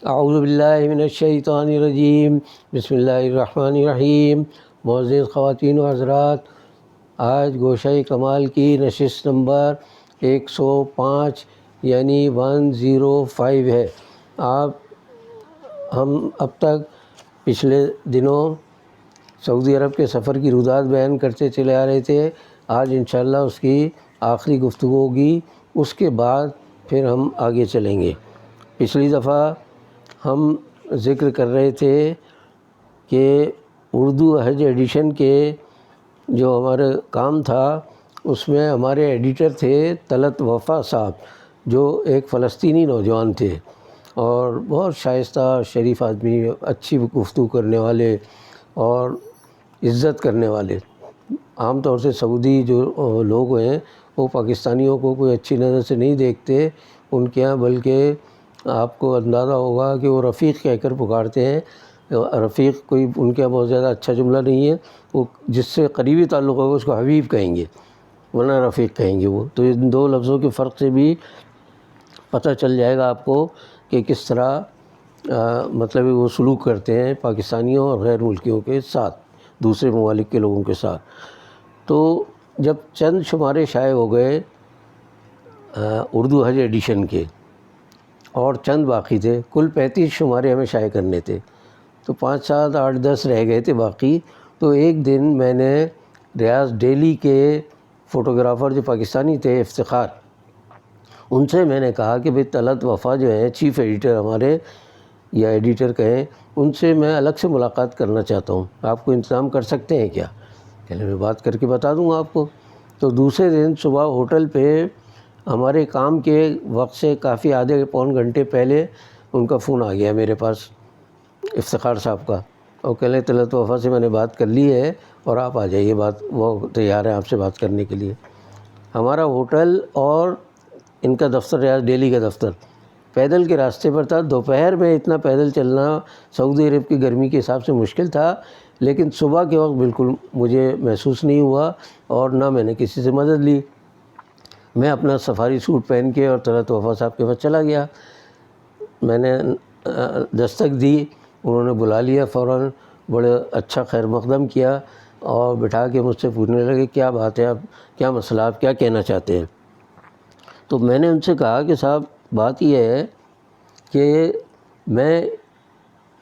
اعوذ باللہ من الشیطان الرجیم، بسم اللہ الرحمن الرحیم۔ معزز خواتین و حضرات، آج گوشہ کمال کی نشست نمبر 105 یعنی 105 ہے۔ ہم اب تک پچھلے دنوں سعودی عرب کے سفر کی رودات بیان کرتے چلے آ رہے تھے۔ آج انشاءاللہ اس کی آخری گفتگو ہوگی، اس کے بعد پھر ہم آگے چلیں گے۔ پچھلی دفعہ ہم ذکر کر رہے تھے کہ اردو حج ایڈیشن کے جو ہمارا کام تھا اس میں ہمارے ایڈیٹر تھے طلعت وفا صاحب، جو ایک فلسطینی نوجوان تھے اور بہت شائستہ شریف آدمی، اچھی گفتگو کرنے والے اور عزت کرنے والے۔ عام طور سے سعودی جو لوگ ہیں وہ پاکستانیوں کو کوئی اچھی نظر سے نہیں دیکھتے ان کے یہاں، بلکہ آپ کو اندازہ ہوگا کہ وہ رفیق کہہ کر پکارتے ہیں۔ رفیق کوئی ان کے یہاں بہت زیادہ اچھا جملہ نہیں ہے، وہ جس سے قریبی تعلق ہوگا اس کو حبیب کہیں گے، ورنہ رفیق کہیں گے وہ۔ تو ان دو لفظوں کے فرق سے بھی پتہ چل جائے گا آپ کو کہ کس طرح مطلب وہ سلوک کرتے ہیں پاکستانیوں اور غیر ملکیوں کے ساتھ، دوسرے ممالک کے لوگوں کے ساتھ۔ تو جب چند شمارے شائع ہو گئے اردو حج ایڈیشن کے اور چند باقی تھے، کل 35 شمارے ہمیں شائع کرنے تھے، تو 5 7 8 10 رہ گئے تھے باقی۔ تو ایک دن میں نے ریاض ڈیلی کے فوٹوگرافر جو پاکستانی تھے افتخار، ان سے میں نے کہا کہ بھئی طلعت وفا جو ہیں چیف ایڈیٹر ہمارے یا ایڈیٹر کہیں، ان سے میں الگ سے ملاقات کرنا چاہتا ہوں، آپ کو انتظام کر سکتے ہیں کیا؟ پہلے میں بات کر کے بتا دوں گا آپ کو۔ تو دوسرے دن صبح ہوٹل پہ ہمارے کام کے وقت سے کافی آدھے پون گھنٹے پہلے ان کا فون آ گیا میرے پاس، افتخار صاحب کا، اور کہہ لیں طلعت وفا سے میں نے بات کر لی ہے اور آپ آ جائیے، وہ تیار ہیں آپ سے بات کرنے کے لیے۔ ہمارا ہوٹل اور ان کا دفتر ریاض ڈیلی کا دفتر پیدل کے راستے پر تھا۔ دوپہر میں اتنا پیدل چلنا سعودی عرب کی گرمی کے حساب سے مشکل تھا، لیکن صبح کے وقت بالکل مجھے محسوس نہیں ہوا اور نہ میں نے کسی سے مدد لی۔ میں اپنا سفاری سوٹ پہن کے اور طلعت وفا صاحب کے پاس چلا گیا۔ میں نے دستک دی، انہوں نے بلا لیا فوراً، بڑے اچھا خیر مقدم کیا اور بٹھا کے مجھ سے پوچھنے لگے کیا بات ہے، آپ کیا مسئلہ، آپ کیا کہنا چاہتے ہیں؟ تو میں نے ان سے کہا کہ صاحب بات یہ ہے کہ میں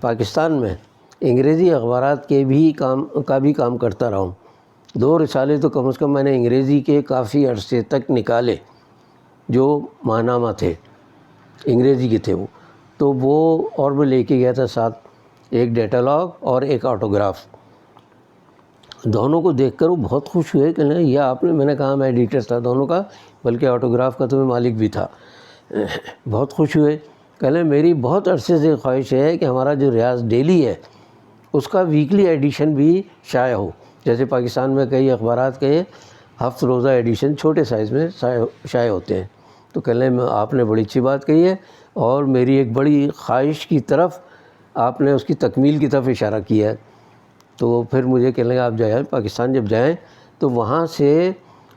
پاکستان میں انگریزی اخبارات کے بھی کام کرتا رہا ہوں، 2 رسالے تو کم از کم میں نے انگریزی کے کافی عرصے تک نکالے جو ماہنامہ تھے، انگریزی کے تھے وہ، تو وہ اور میں لے کے گیا تھا ساتھ، ایک ڈیٹالاگ اور ایک آٹوگراف۔ دونوں کو دیکھ کر وہ بہت خوش ہوئے کہ نہیں یہ آپ نے، میں نے کہا میں ایڈیٹر تھا دونوں کا، بلکہ آٹوگراف کا تو میں مالک بھی تھا۔ بہت خوش ہوئے، کہ لیں میری بہت عرصے سے خواہش ہے کہ ہمارا جو ریاض ڈیلی ہے اس کا ویکلی ایڈیشن بھی شائع ہو، جیسے پاکستان میں کئی اخبارات کے ہفت روزہ ایڈیشن چھوٹے سائز میں شائع ہوتے ہیں۔ تو کہہ لیں آپ نے بڑی اچھی بات کہی ہے اور میری ایک بڑی خواہش کی طرف آپ نے اس کی تکمیل کی طرف اشارہ کیا ہے۔ تو پھر مجھے کہنے لگا آپ جائیں پاکستان، جب جائیں تو وہاں سے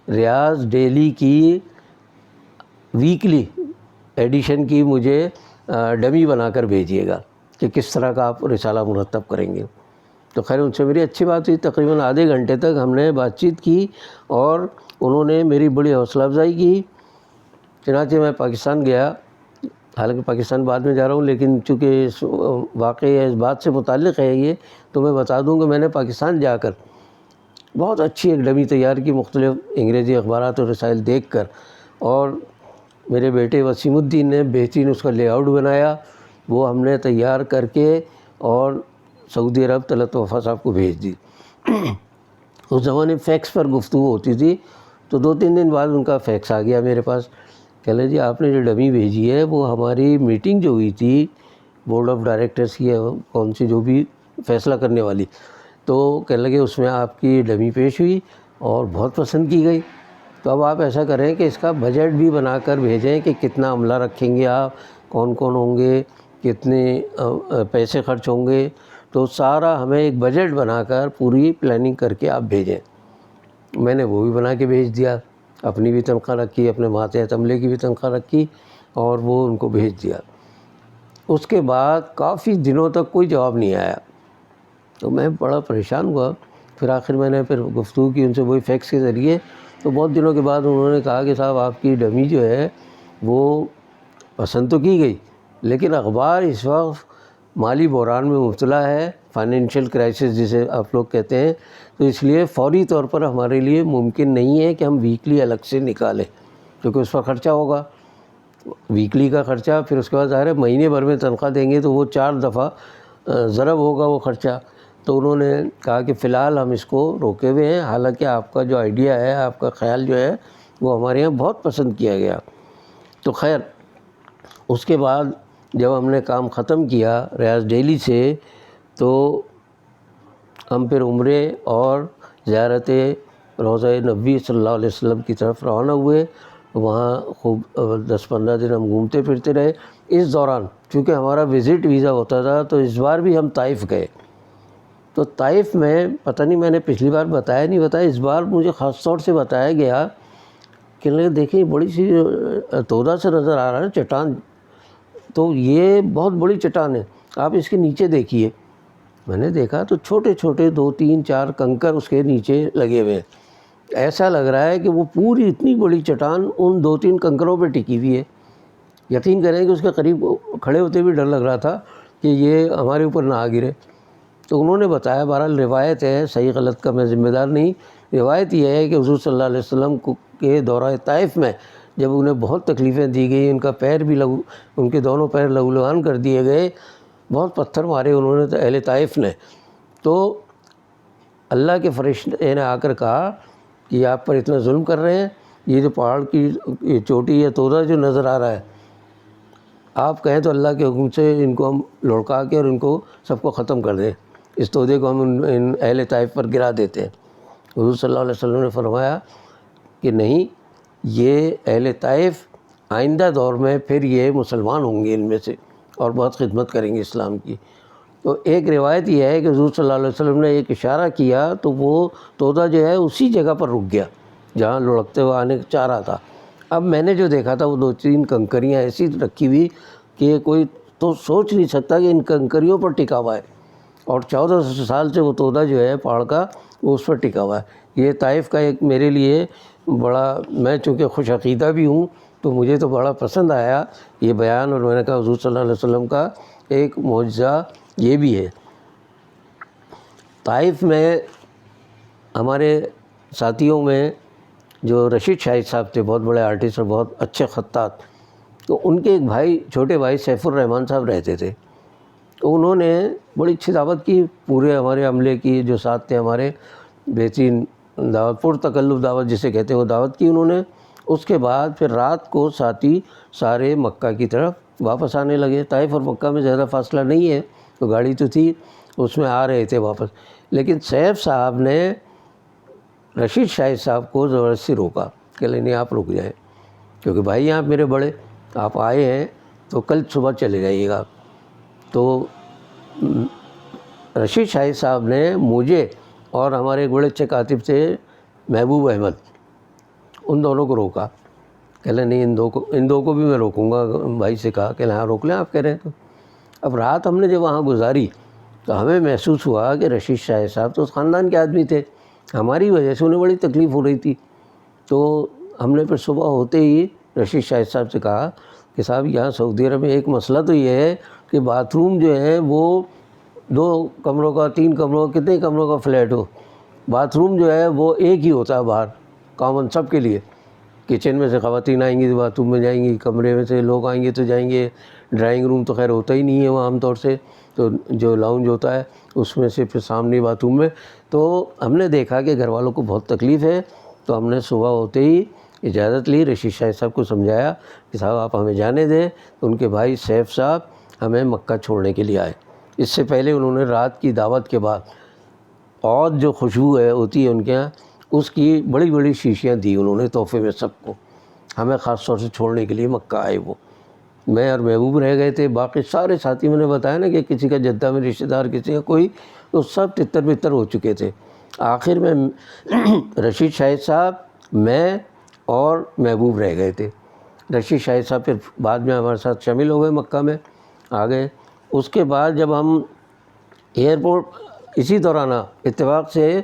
ریاض ڈیلی کی ویکلی ایڈیشن کی مجھے ڈمی بنا کر بھیجیے گا کہ کس طرح کا آپ رسالہ مرتب کریں گے۔ تو خیر ان سے میری اچھی بات ہوئی، تقریباً آدھے گھنٹے تک ہم نے بات چیت کی اور انہوں نے میری بڑی حوصلہ افزائی کی۔ چنانچہ میں پاکستان گیا، حالانکہ پاکستان بعد میں جا رہا ہوں، لیکن چونکہ واقعی اس بات سے متعلق ہے یہ، تو میں بتا دوں کہ میں نے پاکستان جا کر بہت اچھی ایک ڈمی تیار کی مختلف انگریزی اخبارات اور رسائل دیکھ کر، اور میرے بیٹے وسیم الدین نے بہترین اس کا لے آؤٹ بنایا، وہ ہم نے تیار کر کے اور سعودی عرب طلعت وفا صاحب کو بھیج دی۔ اس زمانے فیکس پر گفتگو ہوتی تھی، تو 2 3 دن بعد ان کا فیکس آ گیا میرے پاس، کہہ لیں جی آپ نے جو ڈمی بھیجی ہے وہ ہماری میٹنگ جو ہوئی تھی بورڈ آف ڈائریکٹرز کی، کون سی جو بھی فیصلہ کرنے والی، تو کہنے لگے اس میں آپ کی ڈمی پیش ہوئی اور بہت پسند کی گئی، تو اب آپ ایسا کریں کہ اس کا بجٹ بھی بنا کر بھیجیں کہ کتنا عملہ رکھیں گے آپ، کون کون ہوں گے، کتنے پیسے خرچ ہوں گے، تو سارا ہمیں ایک بجٹ بنا کر پوری پلاننگ کر کے آپ بھیجیں۔ میں نے وہ بھی بنا کے بھیج دیا، اپنی بھی تنخواہ رکھی، اپنے ماتحت عملے کی بھی تنخواہ رکھی اور وہ ان کو بھیج دیا۔ اس کے بعد کافی دنوں تک کوئی جواب نہیں آیا، تو میں بڑا پریشان ہوا۔ پھر آخر میں نے گفتگو کی ان سے وہی فیکس کے ذریعے، تو بہت دنوں کے بعد انہوں نے کہا کہ صاحب آپ کی ڈمی جو ہے وہ پسند تو کی گئی، لیکن اخبار اس وقت مالی بحران میں مبتلا ہے، فائنینشیل کرائسس جسے آپ لوگ کہتے ہیں، تو اس لیے فوری طور پر ہمارے لیے ممکن نہیں ہے کہ ہم ویکلی الگ سے نکالیں، کیونکہ اس پر خرچہ ہوگا، ویکلی کا خرچہ، پھر اس کے بعد ظاہر ہے مہینے بھر میں تنخواہ دیں گے تو وہ 4 دفعہ ضرب ہوگا وہ خرچہ۔ تو انہوں نے کہا کہ فی الحال ہم اس کو روکے ہوئے ہیں، حالانکہ آپ کا جو آئیڈیا ہے، آپ کا خیال جو ہے وہ ہمارے یہاں بہت پسند کیا گیا۔ تو خیر اس کے بعد جب ہم نے کام ختم کیا ریاض ڈیلی سے، تو ہم پھر عمرے اور زیارت روضہ نبوی صلی اللہ علیہ وسلم کی طرف روانہ ہوئے۔ وہاں خوب 10-15 دن ہم گھومتے پھرتے رہے۔ اس دوران چونکہ ہمارا وزٹ ویزا ہوتا تھا، تو اس بار بھی ہم طائف گئے۔ تو طائف میں پتہ نہیں میں نے پچھلی بار بتایا نہیں بتایا، اس بار مجھے خاص طور سے بتایا گیا کہ دیکھیں بڑی سی تودا سے نظر آ رہا ہے چٹان، تو یہ بہت بڑی چٹان ہے، آپ اس کے نیچے دیکھیے۔ میں نے دیکھا تو چھوٹے چھوٹے 2-3-4 کنکر اس کے نیچے لگے ہوئے ہیں، ایسا لگ رہا ہے کہ وہ پوری اتنی بڑی چٹان ان 2-3 کنکروں پہ ٹکی ہوئی ہے۔ یقین کریں کہ اس کے قریب کھڑے ہوتے بھی ڈر لگ رہا تھا کہ یہ ہمارے اوپر نہ آ گرے۔ تو انہوں نے بتایا، بہرحال روایت ہے، صحیح غلط کا میں ذمہ دار نہیں، روایت یہ ہے کہ حضور صلی اللہ علیہ وسلم کے دورہ طائف میں جب انہیں بہت تکلیفیں دی گئی، ان کا پیر بھی ان کے دونوں پیر لہو لہان کر دیے گئے، بہت پتھر مارے انہوں نے اہل طائف نے، تو اللہ کے فرشتے نے آ کر کہا کہ یہ آپ پر اتنا ظلم کر رہے ہیں، یہ جو پہاڑ کی چوٹی یا تودا جو نظر آ رہا ہے، آپ کہیں تو اللہ کے حکم سے ان کو ہم لڑکا کے اور ان کو سب کو ختم کر دیں، اس تودے کو ہم ان اہل طائف پر گرا دیتے ہیں۔ حضور صلی اللہ علیہ وسلم نے فرمایا کہ نہیں، یہ اہل طائف آئندہ دور میں پھر یہ مسلمان ہوں گے ان میں سے، اور بہت خدمت کریں گے اسلام کی۔ تو ایک روایت یہ ہے کہ حضور صلی اللہ علیہ وسلم نے ایک اشارہ کیا تو وہ تودا جو ہے اسی جگہ پر رک گیا جہاں لڑکتے ہوئے آنے چاہ رہا تھا۔ اب میں نے جو دیکھا تھا وہ 2-3 کنکریاں ایسی رکھی ہوئی کہ کوئی تو سوچ نہیں سکتا کہ ان کنکریوں پر ٹکا ہوا ہے، اور 1400 سال سے وہ تودا جو ہے پہاڑ کا وہ اس پر ٹکا ہوا ہے۔ یہ طائف کا ایک میرے لیے بڑا، میں چونکہ خوش عقیدہ بھی ہوں تو مجھے تو بڑا پسند آیا یہ بیان، اور میں نے کہا حضور صلی اللہ علیہ وسلم کا ایک معجزہ یہ بھی ہے۔ طائف میں ہمارے ساتھیوں میں جو رشید شاہد صاحب تھے، بہت بڑے آرٹسٹ اور بہت اچھے خطاط، تو ان کے ایک بھائی، چھوٹے بھائی سیف الرحمن صاحب رہتے تھے، تو انہوں نے بڑی اچھی دعوت کی، پورے ہمارے عملے کی جو ساتھ تھے ہمارے، بہترین دعوت، پرتکلف دعوت جسے کہتے ہیں وہ دعوت کی انہوں نے۔ اس کے بعد پھر رات کو ساتھی سارے مکہ کی طرف واپس آنے لگے۔ طائف اور مکہ میں زیادہ فاصلہ نہیں ہے، تو گاڑی تو تھی، اس میں آ رہے تھے واپس، لیکن سیف صاحب نے رشید شاہد صاحب کو زبردستی روکا کہ نہیں آپ رک جائیں، کیونکہ بھائی آپ میرے بڑے، آپ آئے ہیں تو کل صبح چلے جائیے گا۔ تو رشید شاہد صاحب نے مجھے اور ہمارے ایک بڑے اچھے کاتب تھے محبوب احمد، ان دونوں کو روکا، کہ نہیں ان دو کو بھی میں روکوں گا۔ بھائی سے کہا کہ ہاں روک لیں آپ کہہ رہے ہیں تو۔ اب رات ہم نے جب وہاں گزاری تو ہمیں محسوس ہوا کہ رشید شاہد صاحب تو اس خاندان کے آدمی تھے، ہماری وجہ سے انہیں بڑی تکلیف ہو رہی تھی۔ تو ہم نے پھر صبح ہوتے ہی رشید شاہد صاحب سے کہا کہ صاحب یہاں سعودی عرب میں ایک مسئلہ تو یہ ہے کہ باتھ روم جو ہے وہ 2 کمروں کا، 3 کمروں کا، کتنے کمروں کا فلیٹ ہو، باتھ روم جو ہے وہ ایک ہی ہوتا ہے باہر، کامن سب کے لیے۔ کچن میں سے خواتین آئیں گی تو باتھ روم میں جائیں گی، کمرے میں سے لوگ آئیں گے تو جائیں گے، ڈرائنگ روم تو خیر ہوتا ہی نہیں ہے وہاں عام طور سے، تو جو لاؤنج ہوتا ہے اس میں سے پھر سامنے باتھ روم میں۔ تو ہم نے دیکھا کہ گھر والوں کو بہت تکلیف ہے، تو ہم نے صبح ہوتے ہی اجازت لی، رشید شاہد صاحب کو سمجھایا کہ صاحب آپ ہمیں جانے دیں۔ تو ان کے بھائی سیف صاحب ہمیں مکہ چھوڑنے کے لیے آئے۔ اس سے پہلے انہوں نے رات کی دعوت کے بعد اور جو خوشبو ہوتی ہے ان کے یہاں، اس کی بڑی بڑی شیشیاں دی انہوں نے تحفے میں سب کو، ہمیں خاص طور سے چھوڑنے کے لیے مکہ آئے وہ۔ میں اور محبوب رہ گئے تھے، باقی سارے ساتھی میں نے بتایا نا کہ کسی کا جدہ میں رشتہ دار، کسی کا کوئی، تو سب تتر بتر ہو چکے تھے۔ آخر میں رشید شاہد صاحب، میں اور محبوب رہ گئے تھے۔ رشید شاہد صاحب پھر بعد میں ہمارے ساتھ شامل ہو گئے مکہ میں، آ گئے۔ اس کے بعد جب ہم ایئرپورٹ اسی دوران اتفاق سے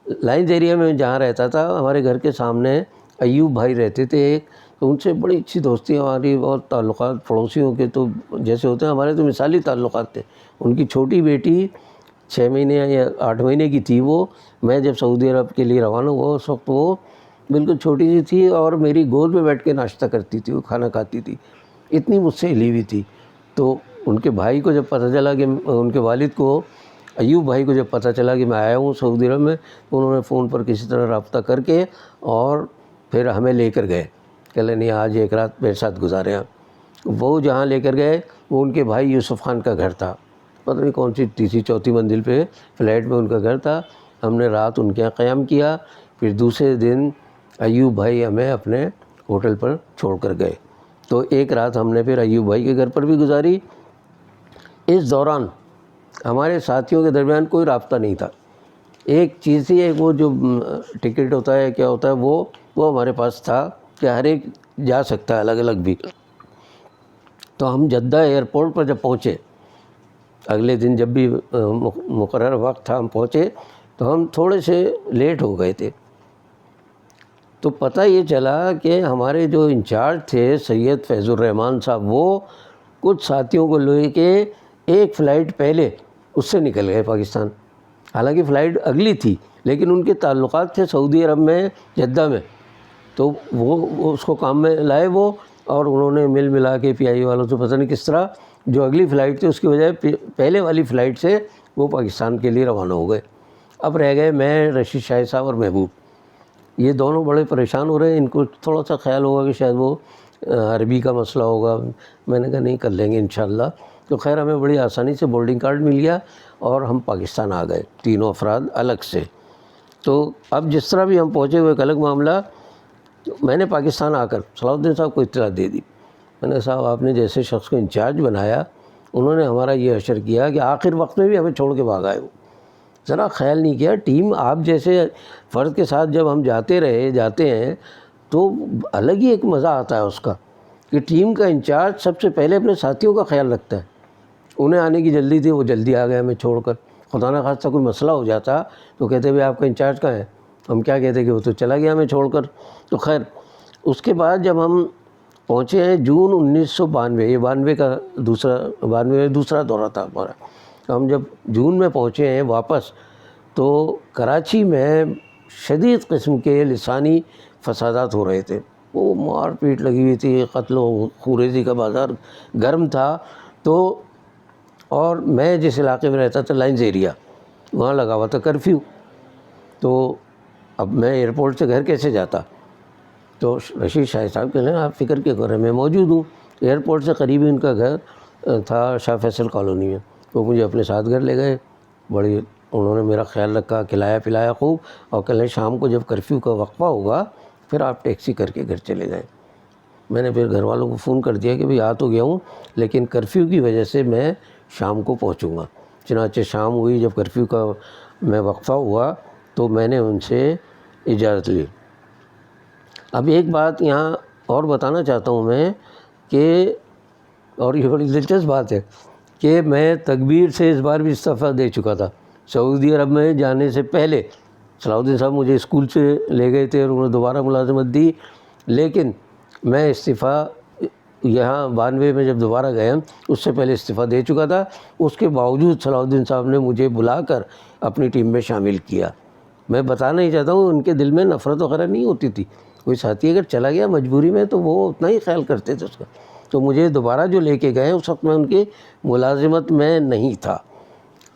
لائنز ایریا میں جہاں رہتا تھا ہمارے گھر کے سامنے ایوب بھائی رہتے تھے ایک، تو ان سے بڑی اچھی دوستی ہماری، بہت تعلقات پڑوسیوں کے تو جیسے ہوتے ہیں ہمارے تو مثالی تعلقات تھے۔ ان کی چھوٹی بیٹی 6 مہینے یا 8 مہینے کی تھی وہ، میں جب سعودی عرب کے لیے روانہ ہوا اس وقت وہ بالکل چھوٹی سی تھی اور میری گود میں بیٹھ کے ناشتہ کرتی تھی، وہ کھانا کھاتی تھی، اتنی مجھ سے ہلی ہوئی تھی۔ تو ان کے بھائی کو جب پتہ چلا کہ ان کے والد کو، ایوب بھائی کو جب پتہ چلا کہ میں آیا ہوں سعودی عرب میں، تو انہوں نے فون پر کسی طرح رابطہ کر کے اور پھر ہمیں لے کر گئے کہ نہیں آج ایک رات میرے ساتھ گزارے آپ۔ وہ جہاں لے کر گئے وہ ان کے بھائی یوسف خان کا گھر تھا، پتہ نہیں کون سی تیسری چوتھی منزل پہ فلیٹ میں ان کا گھر تھا۔ ہم نے رات ان کے یہاں قیام کیا، پھر دوسرے دن ایوب بھائی ہمیں اپنے ہوٹل پر چھوڑ کر گئے، تو ایک رات ہم نے پھر ایوب بھائی کے گھر پر بھی گزاری۔ اس دوران ہمارے ساتھیوں کے درمیان کوئی رابطہ نہیں تھا، ایک چیز ہی ہے وہ جو ٹکٹ ہوتا ہے کیا ہوتا ہے وہ ہمارے پاس تھا کہ ہر ایک جا سکتا ہے الگ الگ بھی۔ تو ہم جدہ ایئرپورٹ پر جب پہنچے، اگلے دن جب بھی مقرر وقت تھا ہم پہنچے، تو ہم تھوڑے سے لیٹ ہو گئے تھے۔ تو پتہ یہ چلا کہ ہمارے جو انچارج تھے سید فیض الرحمان صاحب، وہ کچھ ساتھیوں کو لے کے ایک فلائٹ پہلے اس سے نکل گئے پاکستان، حالانکہ فلائٹ اگلی تھی لیکن ان کے تعلقات تھے سعودی عرب میں جدہ میں، تو وہ اس کو کام میں لائے وہ، اور انہوں نے مل ملا کے پی آئی والوں سے پتہ نہیں کس طرح جو اگلی فلائٹ تھی اس کی بجائے پہلے والی فلائٹ سے وہ پاکستان کے لیے روانہ ہو گئے۔ اب رہ گئے میں، رشید شاہ صاحب اور محبوب، یہ دونوں بڑے پریشان ہو رہے ہیں، ان کو تھوڑا سا خیال ہوگا کہ شاید وہ عربی کا مسئلہ ہوگا۔ میں نے کہا نہیں کر لیں گے انشاءاللہ۔ تو خیر ہمیں بڑی آسانی سے بورڈنگ کارڈ مل گیا اور ہم پاکستان آ گئے، تینوں افراد الگ سے۔ تو اب جس طرح بھی ہم پہنچے ہوئے ایک الگ معاملہ، میں نے پاکستان آ کر صلاح الدین صاحب کو اطلاع دے دی۔ میں نے کہا صاحب آپ نے جیسے شخص کو انچارج بنایا، انہوں نے ہمارا یہ اشر کیا کہ آخر وقت میں بھی ہمیں چھوڑ کے بھاگ آئے، وہ ذرا خیال نہیں کیا۔ ٹیم آپ جیسے فرد کے ساتھ جب ہم جاتے ہیں تو الگ ہی ایک مزہ آتا ہے اس کا، کہ ٹیم کا انچارج سب سے پہلے اپنے ساتھیوں کا خیال رکھتا ہے۔ انہیں آنے کی جلدی تھی، وہ جلدی آ گئے ہمیں چھوڑ کر، خدا نہ خواستہ کوئی مسئلہ ہو جاتا تو کہتے بھائی آپ کا انچارج کہاں ہے، ہم کیا کہتے کہ وہ تو چلا گیا ہمیں چھوڑ کر۔ تو خیر اس کے بعد جب ہم پہنچے ہیں جون 1992، یہ 92 میں دوسرا دورہ تھا ہمارا، تو ہم جب جون میں پہنچے ہیں واپس، تو کراچی میں شدید قسم کے لسانی فسادات ہو رہے تھے، وہ مار پیٹ لگی ہوئی تھی، قتل و خوریزی کا بازار گرم تھا۔ تو اور میں جس علاقے میں رہتا تھا لائنز ایریا، وہاں لگا ہوا تھا کرفیو، تو اب میں ایئرپورٹ سے گھر کیسے جاتا؟ تو رشید شاہ صاحب کہنے لگے آپ فکر کیوں کر رہے ہیں، میں موجود ہوں۔ ایئرپورٹ سے قریبی ان کا گھر تھا شاہ فیصل کالونی میں، وہ مجھے اپنے ساتھ گھر لے گئے، بڑی انہوں نے میرا خیال رکھا، کھلایا پلایا خوب، اور کہنے شام کو جب کرفیو کا وقفہ ہوگا پھر آپ ٹیکسی کر کے گھر چلے جائیں۔ میں نے پھر گھر والوں کو فون کر دیا کہ بھئی آ تو گیا ہوں لیکن کرفیو کی وجہ سے میں شام کو پہنچوں گا۔ چنانچہ شام ہوئی، جب کرفیو کا میں وقفہ ہوا تو میں نے ان سے اجازت لی۔ اب ایک بات یہاں اور بتانا چاہتا ہوں میں کہ، اور یہ بڑی دلچسپ بات ہے کہ میں تکبیر سے اس بار بھی استعفیٰ دے چکا تھا سعودی عرب میں جانے سے پہلے۔ صلاح الدین صاحب مجھے اسکول سے لے گئے تھے اور انہوں نے دوبارہ ملازمت دی، لیکن میں استعفیٰ یہاں 92 میں جب دوبارہ گئے اس سے پہلے استعفیٰ دے چکا تھا۔ اس کے باوجود صلاح الدین صاحب نے مجھے بلا کر اپنی ٹیم میں شامل کیا۔ میں بتانا ہی چاہتا ہوں ان کے دل میں نفرت وغیرہ نہیں ہوتی تھی، کوئی ساتھی اگر چلا گیا مجبوری میں تو وہ اتنا ہی خیال کرتے تھے اس کا۔ تو مجھے دوبارہ جو لے کے گئے اس وقت میں ان کی ملازمت میں نہیں تھا۔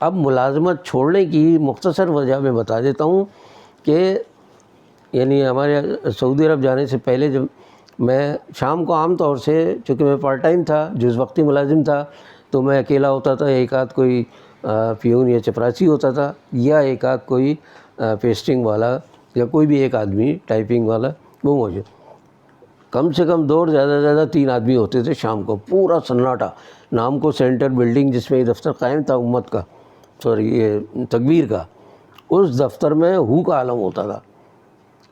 اب ملازمت چھوڑنے کی مختصر وجہ میں بتا دیتا ہوں کہ یعنی ہمارے سعودی عرب جانے سے پہلے جب میں شام کو عام طور سے، چونکہ میں پارٹ ٹائم تھا، جز وقتی ملازم تھا، تو میں اکیلا ہوتا تھا، ایک آدھ کوئی پیون یا چپراسی ہوتا تھا، یا ایک آدھ کوئی پیسٹنگ والا، یا کوئی بھی ایک آدمی ٹائپنگ والا وہ موجود۔ کم سے کم 2 اور زیادہ سے زیادہ 3 آدمی ہوتے تھے شام کو، پورا سناٹا۔ نام کو سینٹر بلڈنگ جس میں یہ دفتر قائم تھا امت کا، سوری یہ تکبیر کا، اس دفتر میں ہو کا عالم ہوتا تھا۔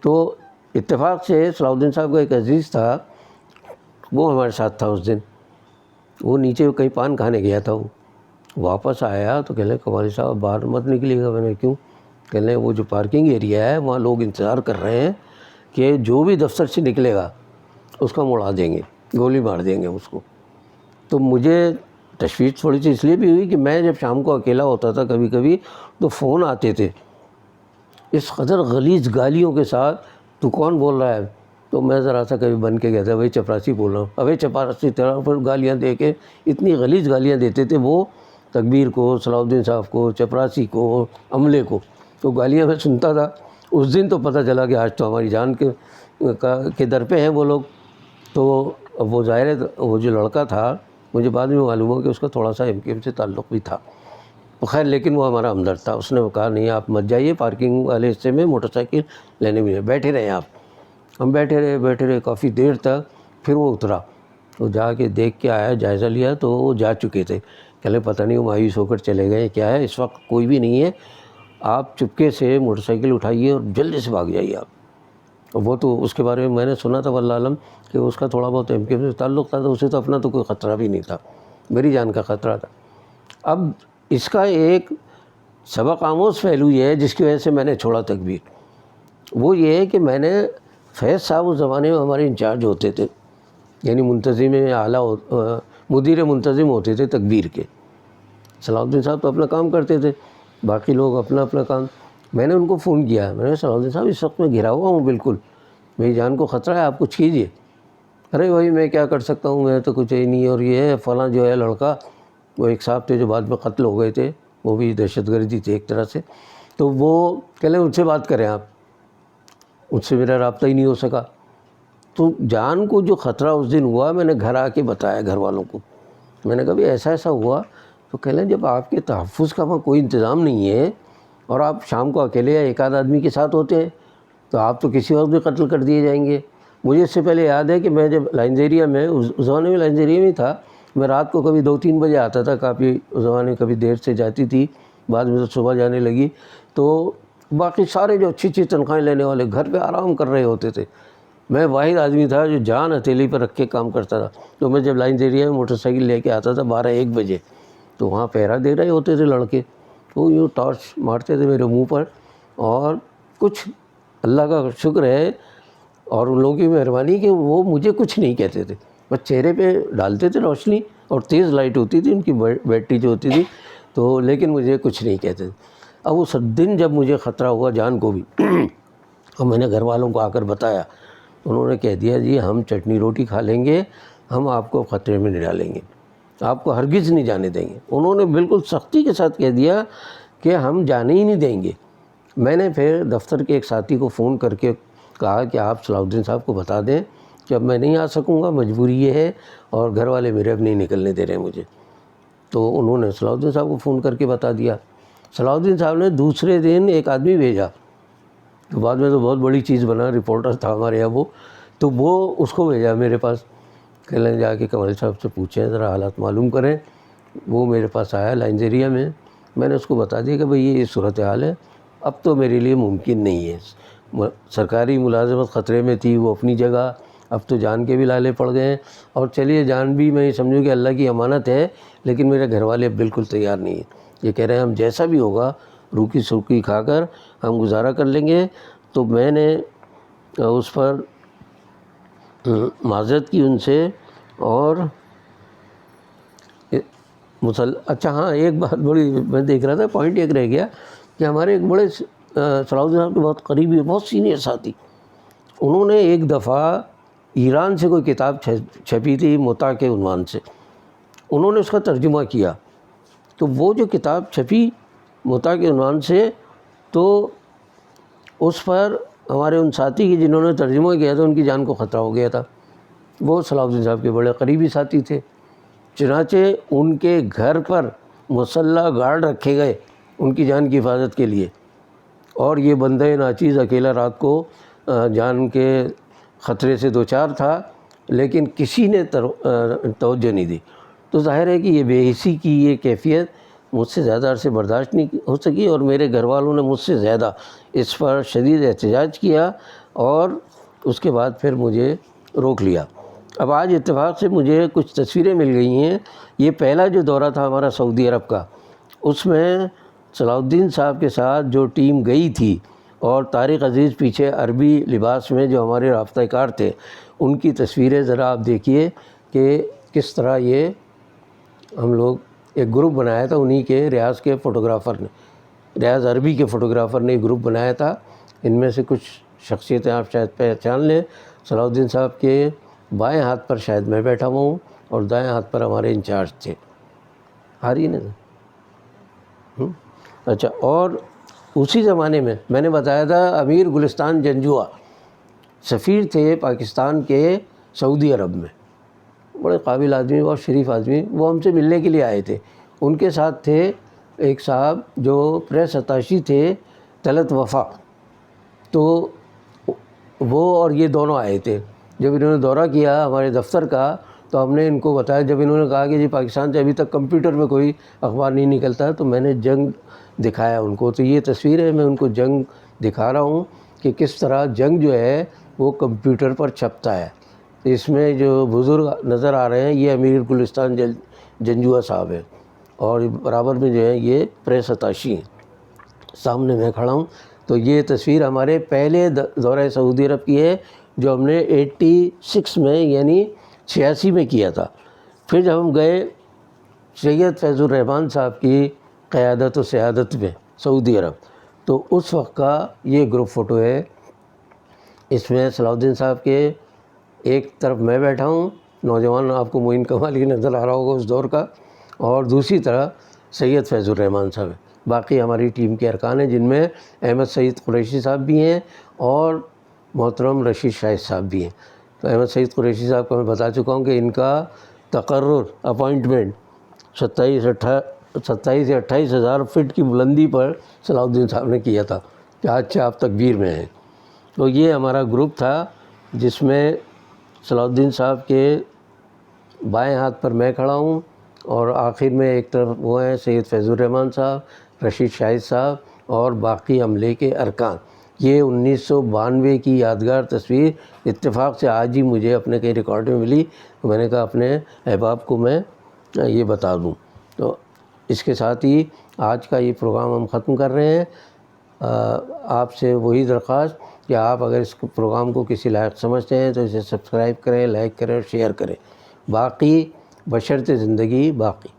تو اتفاق سے صلاح الدین صاحب کا ایک عزیز تھا، وہ ہمارے ساتھ تھا اس دن، وہ نیچے کہیں پان کھانے گیا تھا، وہ واپس آیا تو کہنے قماری صاحب باہر مت نکلیے گا۔ میں نے کیوں؟ کہنے وہ جو پارکنگ ایریا ہے وہاں لوگ انتظار کر رہے ہیں کہ جو بھی دفتر سے نکلے گا اس کا مڑا دیں گے، گولی مار دیں گے اس کو۔ تو مجھے تشویش تھوڑی سی اس لیے بھی ہوئی کہ میں جب شام کو اکیلا ہوتا تھا کبھی کبھی تو فون آتے تھے اس قدر غلیظ گالیوں کے ساتھ، تو کون بول رہا ہے؟ تو میں ذرا سا کبھی بن کے کہتا بھائی چپراسی بول رہا ہوں، ابھی چپراسی طرح پر گالیاں دے کے اتنی غلیظ گالیاں دیتے تھے وہ تکبیر کو، صلاح الدین صاحب کو، چپراسی کو، عملے کو۔ تو گالیاں میں سنتا تھا۔ اس دن تو پتہ چلا کہ آج تو ہماری جان کے در پہ ہیں وہ لوگ۔ تو وہ ظاہر ہے وہ جو لڑکا تھا مجھے بعد میں معلوم ہوا کہ اس کا تھوڑا سا MKM سے تعلق بھی تھا، خیر لیکن وہ ہمارا ہمدرد تھا۔ اس نے کہا نہیں آپ مت جائیے، پارکنگ والے حصے میں موٹر سائیکل لینے میں بیٹھے رہیں آپ۔ ہم بیٹھے رہے کافی دیر تک، پھر وہ اترا، وہ جا کے دیکھ کے آیا، جائزہ لیا تو وہ جا چکے تھے۔ کہلے پتہ نہیں وہ مایوس ہو کر چلے گئے کیا ہے، اس وقت کوئی بھی نہیں ہے، آپ چپکے سے موٹر سائیکل اٹھائیے اور جلدی سے بھاگ جائیے آپ۔ وہ تو اس کے بارے میں نے سنا تھا واللہ عالم کہ اس کا تھوڑا بہت MKM سے تعلق تھا، تو اسے تو اپنا تو کوئی خطرہ بھی نہیں تھا، میری جان کا خطرہ تھا۔ اب اس کا ایک سبق آموز پہلو یہ ہے جس کی وجہ سے میں نے چھوڑا تکبیر، وہ یہ ہے کہ میں نے فیض صاحب اس زمانے میں ہمارے انچارج ہوتے تھے، یعنی منتظم اعلیٰ مدیر منتظم ہوتے تھے تکبیر کے۔ صلاح الدین صاحب تو اپنا کام کرتے تھے، باقی لوگ اپنا اپنا کام۔ میں نے ان کو فون کیا، میں نے صلاح الدین صاحب اس وقت میں گھرا ہوا ہوں، بالکل میری جان کو خطرہ ہے، آپ کچھ کیجیے۔ ارے بھائی میں کیا کر سکتا ہوں، میں تو کچھ ہی نہیں، اور یہ ہے فلاں جو ہے لڑکا، وہ ایک صاحب تھے جو بعد میں قتل ہو گئے تھے، وہ بھی دہشت گردی تھی ایک طرح سے، تو وہ کہہ لیں ان سے بات کریں آپ، ان سے میرا رابطہ ہی نہیں ہو سکا۔ تو جان کو جو خطرہ اس دن ہوا میں نے گھر آ کے بتایا گھر والوں کو، میں نے کہا بھی ایسا ایسا ہوا، تو کہہ لیں جب آپ کے تحفظ کا وہاں کوئی انتظام نہیں ہے اور آپ شام کو اکیلے یا ایک آدھ آدمی کے ساتھ ہوتے ہیں تو آپ تو کسی وقت بھی قتل کر دیے جائیں گے۔ مجھے اس سے پہلے یاد ہے کہ میں جب لائنز ایریا میں اس زمانے میں لائنز ایریا میں تھا، میں رات کو کبھی 2-3 بجے آتا تھا، کافی اس زمانے میں کبھی دیر سے جاتی تھی، بعد میں تو صبح جانے لگی، تو باقی سارے جو اچھی تنخواہیں لینے والے گھر پہ آرام کر رہے ہوتے تھے، میں واحد آدمی تھا جو جان ہتھیلی پر رکھ کے کام کرتا تھا۔ تو میں جب لائنز ایریا میں موٹر سائیکل لے کے آتا تھا 12-1 بجے، تو وہاں پہرا دے رہے ہوتے تھے لڑکے، وہ یوں ٹارچ مارتے تھے میرے منہ پر، اور کچھ اللہ کا شکر ہے اور ان لوگوں کی مہربانی کہ وہ مجھے کچھ نہیں کہتے تھے، بس چہرے پہ ڈالتے تھے روشنی، اور تیز لائٹ ہوتی تھی ان کی بیٹری جو ہوتی تھی، تو لیکن مجھے کچھ نہیں کہتے تھے۔ اب اس دن جب مجھے خطرہ ہوا جان کو بھی اور میں نے گھر والوں کو آ کر بتایا، انہوں نے کہہ دیا جی ہم چٹنی روٹی کھا لیں گے، ہم آپ کو خطرے میں نہیں ڈالیں گے، آپ کو ہرگز نہیں جانے دیں گے۔ انہوں نے بالکل سختی کے ساتھ کہہ دیا کہ ہم جانے ہی نہیں دیں گے۔ میں نے پھر دفتر کے ایک ساتھی کو فون کر کے کہا کہ آپ صلاح الدین صاحب کو بتا دیں کہ اب میں نہیں آ سکوں گا، مجبوری یہ ہے، اور گھر والے میرے اب نہیں نکلنے دے رہے ہیں مجھے۔ تو انہوں نے صلاح الدین صاحب کو فون کر کے بتا دیا۔ صلاح الدین صاحب نے دوسرے دن ایک آدمی بھیجا، تو بعد میں تو بہت بڑی چیز بنا، رپورٹر تھا ہمارے یہاں وہ، تو وہ اس کو بھیجا میرے پاس، کہ لیں جا کے قماری صاحب سے پوچھیں، ذرا حالات معلوم کریں۔ وہ میرے پاس آیا لائنز ایریا میں نے اس کو بتا دیا کہ بھئی یہ صورتحال ہے، اب تو میرے لیے ممکن نہیں ہے، سرکاری ملازمت خطرے میں تھی وہ اپنی جگہ، اب تو جان کے بھی لالے پڑ گئے ہیں، اور چلیے جان بھی میں یہ سمجھوں کہ اللہ کی امانت ہے، لیکن میرے گھر والے اب بالکل تیار نہیں ہیں، یہ کہہ رہے ہیں ہم جیسا بھی ہوگا روکی سوکی کھا کر ہم گزارا کر لیں گے۔ تو میں نے اس پر معذرت کی ان سے، اور اچھا ہاں ایک بات بڑی میں دیکھ رہا تھا، پوائنٹ ایک رہ گیا کہ ہمارے ایک بڑے صلاح الدین صاحب کے بہت قریبی بہت سینئر ساتھی، انہوں نے ایک دفعہ ایران سے کوئی کتاب چھپی تھی متع کے عنوان سے، انہوں نے اس کا ترجمہ کیا، تو وہ جو کتاب چھپی متع کے عنوان سے، تو اس پر ہمارے ان ساتھی کی جنہوں نے ترجمہ کیا تھا ان کی جان کو خطرہ ہو گیا تھا، وہ صلاح الدین صاحب کے بڑے قریبی ساتھی تھے، چنانچہ ان کے گھر پر مسلح گارڈ رکھے گئے ان کی جان کی حفاظت کے لیے، اور یہ بندہ ناچیز اکیلا رات کو جان کے خطرے سے دوچار تھا، لیکن کسی نے توجہ نہیں دی۔ تو ظاہر ہے کہ یہ بے حسی کی یہ کیفیت مجھ سے زیادہ عرصے برداشت نہیں ہو سکی، اور میرے گھر والوں نے مجھ سے زیادہ اس پر شدید احتجاج کیا، اور اس کے بعد پھر مجھے روک لیا۔ اب آج اتفاق سے مجھے کچھ تصویریں مل گئی ہیں. یہ پہلا جو دورہ تھا ہمارا سعودی عرب کا، اس میں صلاح الدین صاحب کے ساتھ جو ٹیم گئی تھی اور طارق عزیز پیچھے عربی لباس میں جو ہمارے رابطہ کار تھے، ان کی تصویریں ذرا آپ دیکھیے کہ کس طرح یہ ہم لوگ ایک گروپ بنایا تھا. انہی کے ریاض کے فوٹوگرافر نے، ریاض عربی کے فوٹوگرافر نے ایک گروپ بنایا تھا. ان میں سے کچھ شخصیتیں آپ شاید پہچان لیں. صلاح الدین صاحب کے بائیں ہاتھ پر شاید میں بیٹھا ہوا ہوں اور دائیں ہاتھ پر ہمارے انچارج تھے. آ رہی نا؟ اچھا. اور اسی زمانے میں نے بتایا تھا امیر گلستان جنجوعہ سفیر تھے پاکستان کے سعودی عرب میں، بڑے قابل آدمی، بہت شریف آدمی. وہ ہم سے ملنے کے لیے آئے تھے. ان کے ساتھ تھے ایک صاحب جو پریس اتاشی تھے، طلعت وفا. تو وہ اور یہ دونوں آئے تھے. جب انہوں نے دورہ کیا ہمارے دفتر کا تو ہم نے ان کو بتایا، جب انہوں نے کہا کہ جی پاکستان سے ابھی تک کمپیوٹر میں کوئی اخبار نہیں نکلتا، تو میں نے جنگ دکھایا ان کو. تو یہ تصویر ہے، میں ان کو جنگ دکھا رہا ہوں کہ کس طرح جنگ جو ہے وہ کمپیوٹر پر چھپتا ہے. اس میں جو بزرگ نظر آ رہے ہیں یہ امیر گلستان جنجوعہ صاحب ہیں، اور برابر میں جو ہے یہ پریس اتاشی ہیں. سامنے میں کھڑا ہوں. تو یہ تصویر ہمارے پہلے دورہ سعودی عرب کی ہے جو ہم نے 86 میں یعنی 86 میں کیا تھا. پھر جب ہم گئے سید فیض الرحمان صاحب کی قیادت و سیادت میں سعودی عرب، تو اس وقت کا یہ گروپ فوٹو ہے. اس میں صلاح الدین صاحب کے ایک طرف میں بیٹھا ہوں، نوجوان آپ کو معین کمالی نظر آ رہا ہوگا اس دور کا، اور دوسری طرف سید فیض الرحمان صاحب ہیں. باقی ہماری ٹیم کے ارکان ہیں جن میں احمد سعید قریشی صاحب بھی ہیں اور محترم رشید شاہد صاحب بھی ہیں. تو احمد سعید قریشی صاحب کو میں بتا چکا ہوں کہ ان کا تقرر اپوائنٹمنٹ 27 یا 28 ہزار فٹ کی بلندی پر صلاح الدین صاحب نے کیا تھا کہ آج آپ تکبیر میں ہیں. تو یہ ہمارا گروپ تھا جس میں صلاح الدین صاحب کے بائیں ہاتھ پر میں کھڑا ہوں اور آخر میں ایک طرف وہ ہیں سید فیض الرحمان صاحب، رشید شاہد صاحب اور باقی عملے کے ارکان. یہ 1992 کی یادگار تصویر اتفاق سے آج ہی مجھے اپنے کئی ریکارڈ میں ملی، تو میں نے کہا اپنے احباب کو میں یہ بتا دوں. تو اس کے ساتھ ہی آج کا یہ پروگرام ہم ختم کر رہے ہیں. آپ سے وہی درخواست کہ آپ اگر اس پروگرام کو کسی لائق سمجھتے ہیں تو اسے سبسکرائب کریں، لائک کریں اور شیئر کریں. باقی بشرط زندگی باقی.